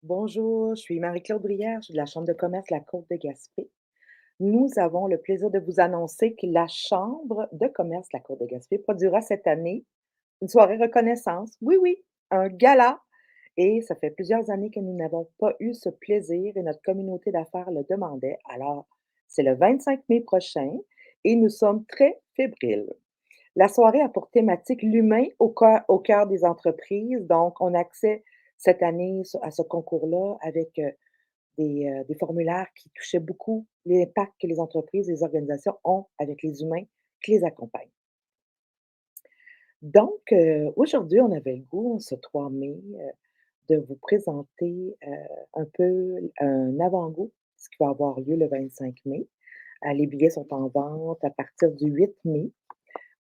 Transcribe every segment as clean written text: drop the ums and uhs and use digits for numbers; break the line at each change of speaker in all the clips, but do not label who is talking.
Bonjour, je suis Marie-Claude Brière, je suis de la Chambre de commerce de la Côte de Gaspé. Nous avons le plaisir de vous annoncer que la Chambre de commerce de la Côte de Gaspé produira cette année une soirée reconnaissance. Oui, oui, un gala. Et ça fait plusieurs années que nous n'avons pas eu ce plaisir et notre communauté d'affaires le demandait. Alors, c'est le 25 mai prochain et nous sommes très fébriles. La soirée a pour thématique l'humain au cœur des entreprises. Donc, on a accès cette année à ce concours-là avec des formulaires qui touchaient beaucoup l'impact que les entreprises et les organisations ont avec les humains qui les accompagnent. Donc, aujourd'hui, on avait le goût, ce 3 mai, de vous présenter un peu un avant-goût de ce qui va avoir lieu le 25 mai. Les billets sont en vente à partir du 8 mai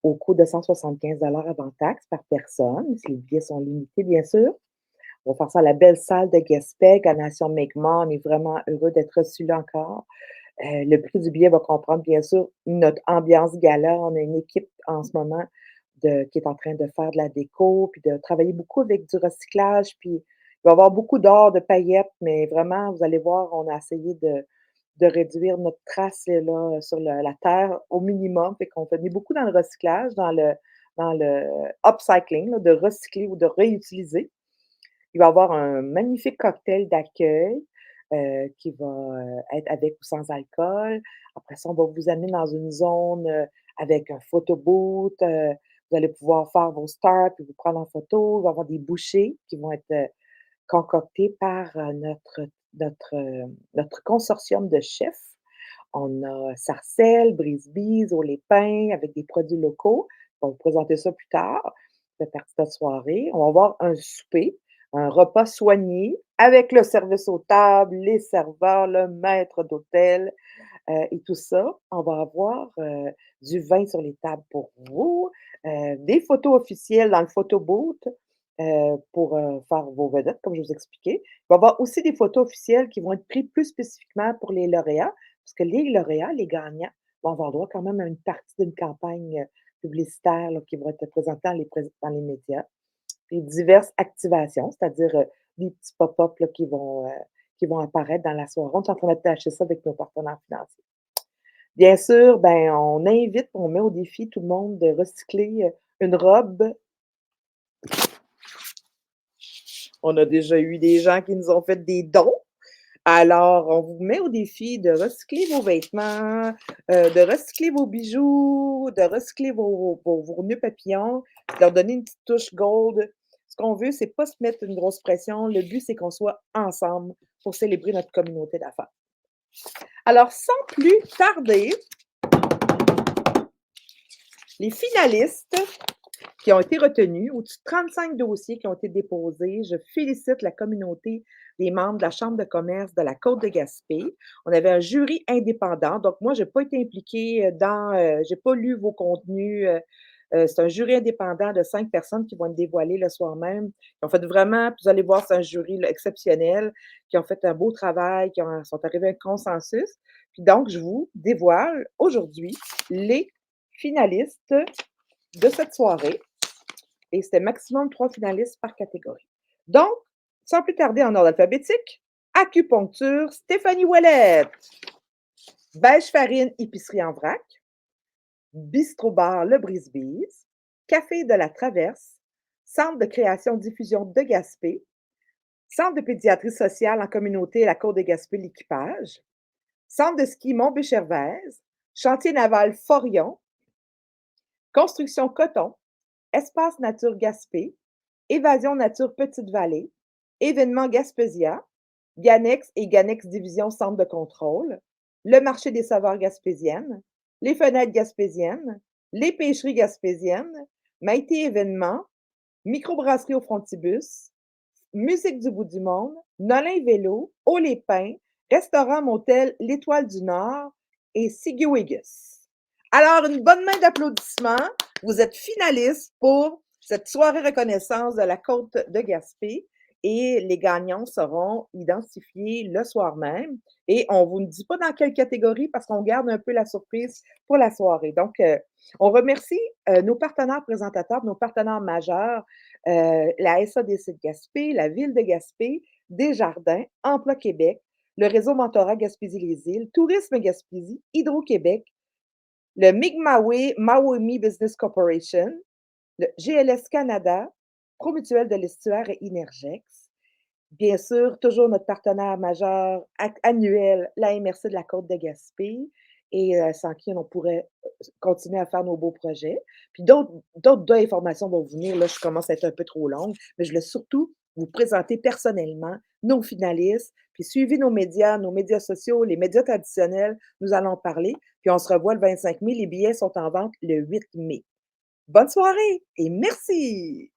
au coût de 175 avant taxe par personne. Si les billets sont limités, bien sûr. On va faire ça à la belle salle de Gaspé, à Nation Mi'kmaq. On est vraiment heureux d'être reçus là encore. Le prix du billet va comprendre, bien sûr, notre ambiance gala. On a une équipe en ce moment qui est en train de faire de la déco, puis de travailler beaucoup avec du recyclage. Puis il va y avoir beaucoup d'or, de paillettes, mais vraiment, vous allez voir, on a essayé de réduire notre trace là, sur la terre au minimum. Fait qu'on fait beaucoup dans le recyclage, dans le upcycling, là, de recycler ou de réutiliser. Il va y avoir un magnifique cocktail d'accueil, qui va, être avec ou sans alcool. Après ça, on va vous amener dans une zone, avec un photo booth, vous allez pouvoir faire vos stars puis vous prendre en photo. Il va y avoir des bouchées qui vont être, concoctés par, notre consortium de chefs. On a Sarcelles, Brisbys, Au les Pins avec des produits locaux. On va vous présenter ça plus tard. Ça fait partie de notre soirée. On va avoir un souper, un repas soigné avec le service aux tables, les serveurs, le maître d'hôtel, et tout ça. On va avoir, du vin sur les tables pour vous, des photos officielles dans le photo booth, pour, faire vos vedettes, comme je vous expliquais. Il va y avoir aussi des photos officielles qui vont être prises plus spécifiquement pour les lauréats, parce que les lauréats, les gagnants, vont avoir droit quand même à une partie d'une campagne, publicitaire là, qui va être présentée dans les médias. Puis diverses activations, c'est-à-dire, des petits pop-up là qui vont apparaître dans la soirée. On est en train d'attacher ça avec nos partenaires financiers. Bien sûr, ben, on met au défi tout le monde de recycler, une robe. On a déjà eu des gens qui nous ont fait des dons. Alors, on vous met au défi de recycler vos vêtements, de recycler vos bijoux, de recycler vos nœuds papillons, de leur donner une petite touche gold. Ce qu'on veut, c'est pas se mettre une grosse pression. Le but, c'est qu'on soit ensemble pour célébrer notre communauté d'affaires. Alors, sans plus tarder, les finalistes qui ont été retenus, au-dessus de 35 dossiers qui ont été déposés. Je félicite la communauté des membres de la Chambre de commerce de la Côte de Gaspé. On avait un jury indépendant, donc moi, j'ai pas été impliquée j'ai pas lu vos contenus. C'est un jury indépendant de 5 personnes qui vont être dévoilées le soir même. Ils ont fait vraiment, vous allez voir, c'est un jury là, exceptionnel, qui ont fait un beau travail, sont arrivés à un consensus. Puis donc, je vous dévoile aujourd'hui les finalistes de cette soirée et c'était maximum 3 finalistes par catégorie. Donc, sans plus tarder en ordre alphabétique, acupuncture, Stéphanie Ouellette, beige farine, épicerie en vrac, bistrot bar Le Brisbise, café de la Traverse, centre de création-diffusion de Gaspé, centre de pédiatrie sociale en communauté La Côte de Gaspé, l'équipage, centre de ski Mont-Béchervaise, chantier naval Forion, construction coton, espace nature Gaspé, Évasion Nature Petite-Vallée, Événements Gaspésia, Ganex et Ganex Division Centre de contrôle, le marché des saveurs gaspésiennes, les fenêtres gaspésiennes, les pêcheries gaspésiennes, Maïté Événements, microbrasserie au Frontibus, Musique du bout du monde, Nolin Vélo, Haut les Pins, Restaurant Motel L'Étoile du Nord et Sigouigus. Alors, une bonne main d'applaudissements. Vous êtes finaliste pour cette soirée reconnaissance de la Côte de Gaspé. et les gagnants seront identifiés le soir même et on vous ne dit pas dans quelle catégorie parce qu'on garde un peu la surprise pour la soirée. Donc, on remercie, nos partenaires présentateurs, nos partenaires majeurs, la SADC de Gaspé, la Ville de Gaspé, Desjardins, Emploi Québec, le réseau Mentorat Gaspésie-les-Îles, Tourisme Gaspésie, Hydro-Québec, le Mi'kmaq Maui Business Corporation, le GLS Canada, Promutuelle de l'Estuaire et Inergex. Bien sûr, toujours notre partenaire majeur annuel, la MRC de la Côte de Gaspé et sans qui on pourrait continuer à faire nos beaux projets. Puis d'autres informations vont venir, là, je commence à être un peu trop longue, mais je voulais surtout vous présenter personnellement nos finalistes, puis suivez nos médias sociaux, les médias traditionnels, nous allons parler, puis on se revoit le 25 mai. Les billets sont en vente le 8 mai. Bonne soirée et merci!